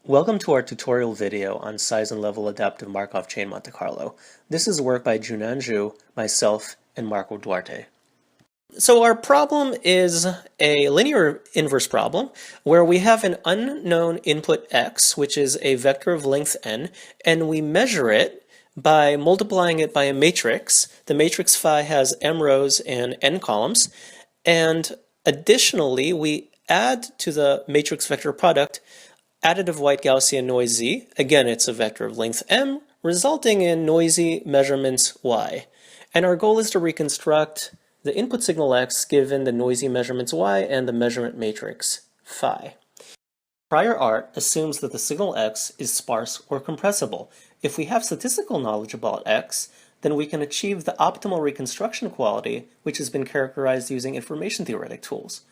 Welcome to our tutorial video on size and level adaptive Markov chain Monte Carlo. This is work by Junan Zhu, myself, and Marco Duarte. So our problem is a linear inverse problem where we have an unknown input x, which is a vector of length n, and we measure it by multiplying it by a matrix. The matrix phi has m rows and n columns, and additionally we add to the matrix vector product additive white Gaussian noise z. Again, it's a vector of length m, resulting in noisy measurements y. And our goal is to reconstruct the input signal x given the noisy measurements y and the measurement matrix phi. Prior art assumes that the signal x is sparse or compressible. If we have statistical knowledge about x, then we can achieve the optimal reconstruction quality, which has been characterized using information theoretic tools.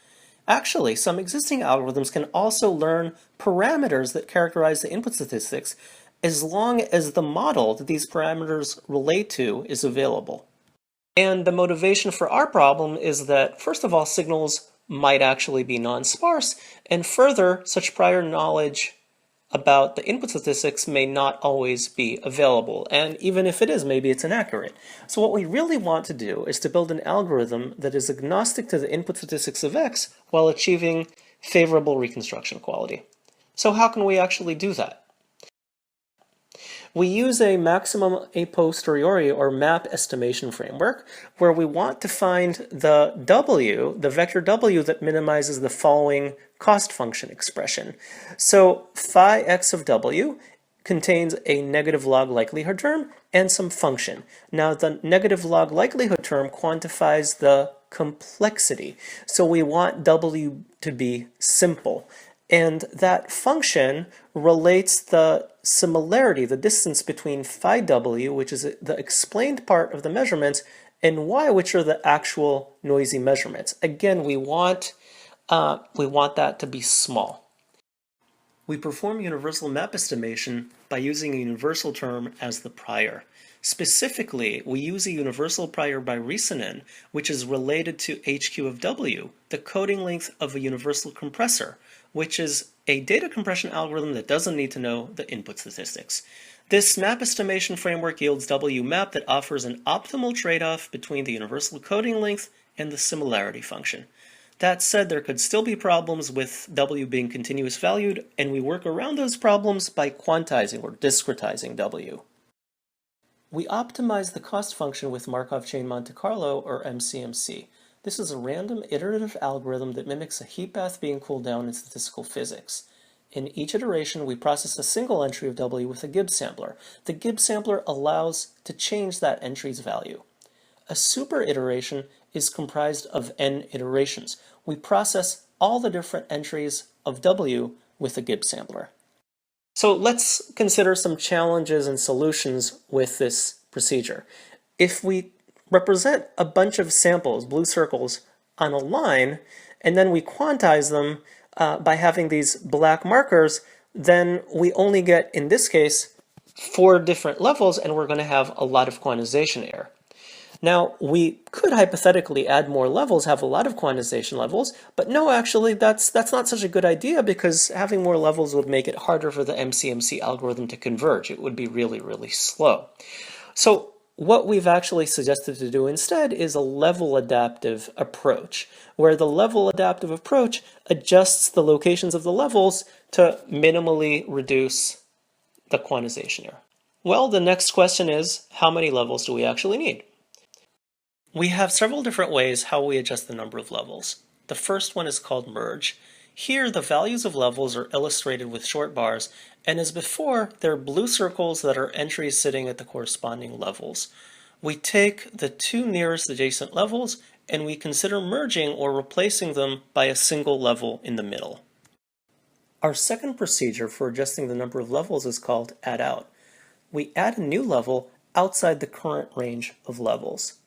Actually, some existing algorithms can also learn parameters that characterize the input statistics as long as the model that these parameters relate to is available. And the motivation for our problem is that, first of all, signals might actually be non-sparse, and further, such prior knowledge about the input statistics may not always be available, and even if it is, maybe it's inaccurate. So what we really want to do is to build an algorithm that is agnostic to the input statistics of x while achieving favorable reconstruction quality. So how can we actually do that? We use a maximum a posteriori or map estimation framework where we want to find the w, the vector w that minimizes the following cost function expression. So phi x of w contains a negative log likelihood term and some function. Now the negative log likelihood term quantifies the complexity. So we want w to be simple. And that function relates the similarity, the distance between phi w, which is the explained part of the measurements, and y, which are the actual noisy measurements. Again, we want that to be small. We perform universal map estimation by using a universal term as the prior. Specifically, we use a universal prior by reasoning, which is related to HQ of W, the coding length of a universal compressor, which is a data compression algorithm that doesn't need to know the input statistics. This map estimation framework yields W map that offers an optimal trade-off between the universal coding length and the similarity function. That said, there could still be problems with W being continuous valued, and we work around those problems by quantizing or discretizing W. We optimize the cost function with Markov chain Monte Carlo, or MCMC. This is a random iterative algorithm that mimics a heat bath being cooled down in statistical physics. In each iteration, we process a single entry of W with a Gibbs sampler. The Gibbs sampler allows to change that entry's value. A super iteration is comprised of n iterations. We process all the different entries of W with a Gibbs sampler. So let's consider some challenges and solutions with this procedure. If we represent a bunch of samples, blue circles, on a line, and then we quantize them by having these black markers, then we only get, in this case, 4 different levels, and we're going to have a lot of quantization error. Now, we could hypothetically add more levels, have a lot of quantization levels, but no, actually, that's not such a good idea because having more levels would make it harder for the MCMC algorithm to converge. It would be really, really slow. So what we've actually suggested to do instead is a level adaptive approach, where the level adaptive approach adjusts the locations of the levels to minimally reduce the quantization error. Well, the next question is, how many levels do we actually need? We have several different ways how we adjust the number of levels. The first one is called merge. Here, the values of levels are illustrated with short bars, and as before, they're blue circles that are entries sitting at the corresponding levels. We take the 2 nearest adjacent levels, and we consider merging or replacing them by a single level in the middle. Our second procedure for adjusting the number of levels is called add out. We add a new level outside the current range of levels.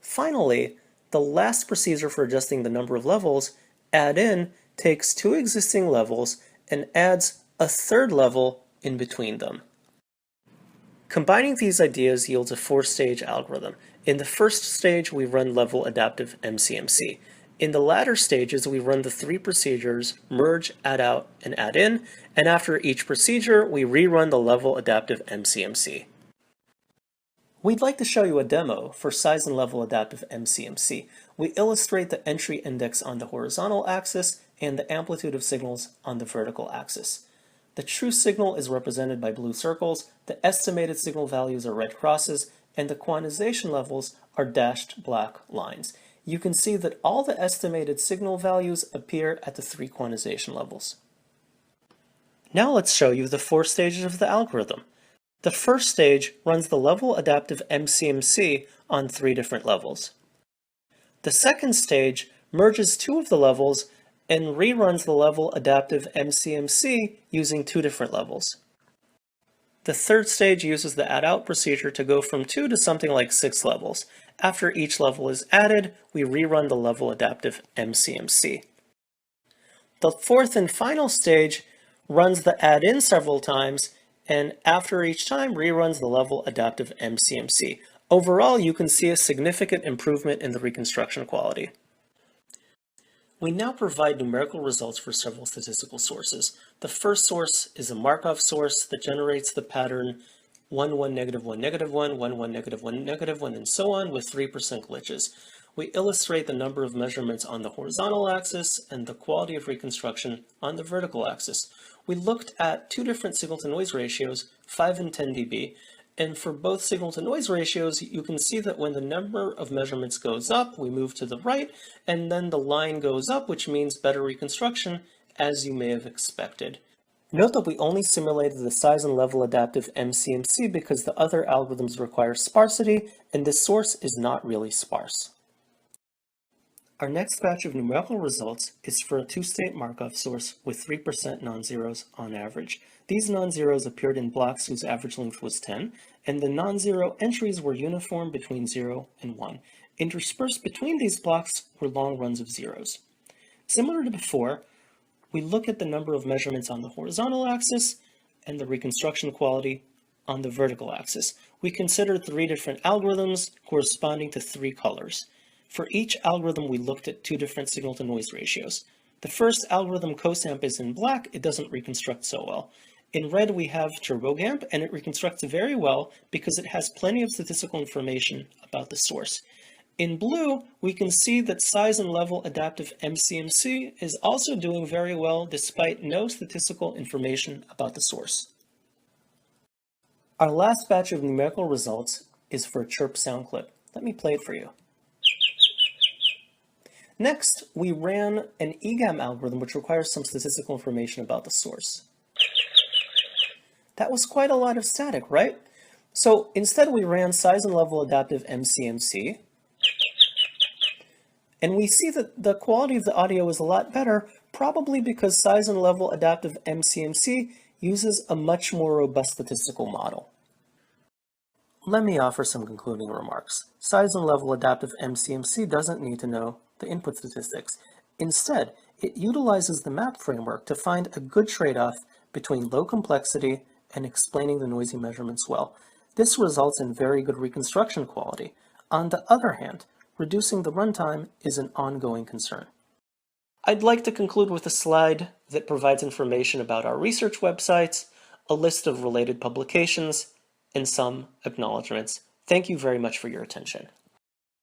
Finally, the last procedure for adjusting the number of levels, add in, takes 2 existing levels and adds a 3rd level in between them. Combining these ideas yields a 4-stage algorithm. In the first stage, we run level adaptive MCMC. In the latter stages, we run the three procedures, merge, add out, and add in, and after each procedure, we rerun the level adaptive MCMC. We'd like to show you a demo for size and level adaptive MCMC. We illustrate the entry index on the horizontal axis and the amplitude of signals on the vertical axis. The true signal is represented by blue circles, the estimated signal values are red crosses, and the quantization levels are dashed black lines. You can see that all the estimated signal values appear at the three quantization levels. Now let's show you the four stages of the algorithm. The first stage runs the level adaptive MCMC on three different levels. The second stage merges two of the levels and reruns the level adaptive MCMC using two different levels. The third stage uses the add-out procedure to go from 2 to something like 6 levels. After each level is added, we rerun the level adaptive MCMC. The fourth and final stage runs the add-in several times, and after each time reruns the level adaptive MCMC. Overall, you can see a significant improvement in the reconstruction quality. We now provide numerical results for several statistical sources. The first source is a Markov source that generates the pattern 1, 1, negative 1, negative 1, 1, 1, negative 1, negative 1, and so on with 3% glitches. We illustrate the number of measurements on the horizontal axis and the quality of reconstruction on the vertical axis. We looked at two different signal-to-noise ratios, 5 and 10 dB, and for both signal-to-noise ratios, you can see that when the number of measurements goes up, we move to the right, and then the line goes up, which means better reconstruction, as you may have expected. Note that we only simulated the size and level adaptive MCMC because the other algorithms require sparsity, and this source is not really sparse. Our next batch of numerical results is for a two-state Markov source with 3% non-zeros on average. These non-zeros appeared in blocks whose average length was 10, and the non-zero entries were uniform between 0 and 1. Interspersed between these blocks were long runs of zeros. Similar to before, we look at the number of measurements on the horizontal axis and the reconstruction quality on the vertical axis. We considered three different algorithms corresponding to three colors. For each algorithm, we looked at two different signal-to-noise ratios. The first algorithm, COSAMP, is in black. It doesn't reconstruct so well. In red, we have TurboGamp, and it reconstructs very well because it has plenty of statistical information about the source. In blue, we can see that size and level adaptive MCMC is also doing very well despite no statistical information about the source. Our last batch of numerical results is for a chirp sound clip. Let me play it for you. Next, we ran an EGAM algorithm which requires some statistical information about the source. That was quite a lot of static, right? So instead we ran size and level adaptive MCMC, and we see that the quality of the audio is a lot better, probably because size and level adaptive MCMC uses a much more robust statistical model. Let me offer some concluding remarks. Size and level adaptive MCMC doesn't need to know the input statistics. Instead, it utilizes the map framework to find a good trade-off between low complexity and explaining the noisy measurements well. This results in very good reconstruction quality. On the other hand, reducing the runtime is an ongoing concern. I'd like to conclude with a slide that provides information about our research websites, a list of related publications, and some acknowledgements. Thank you very much for your attention.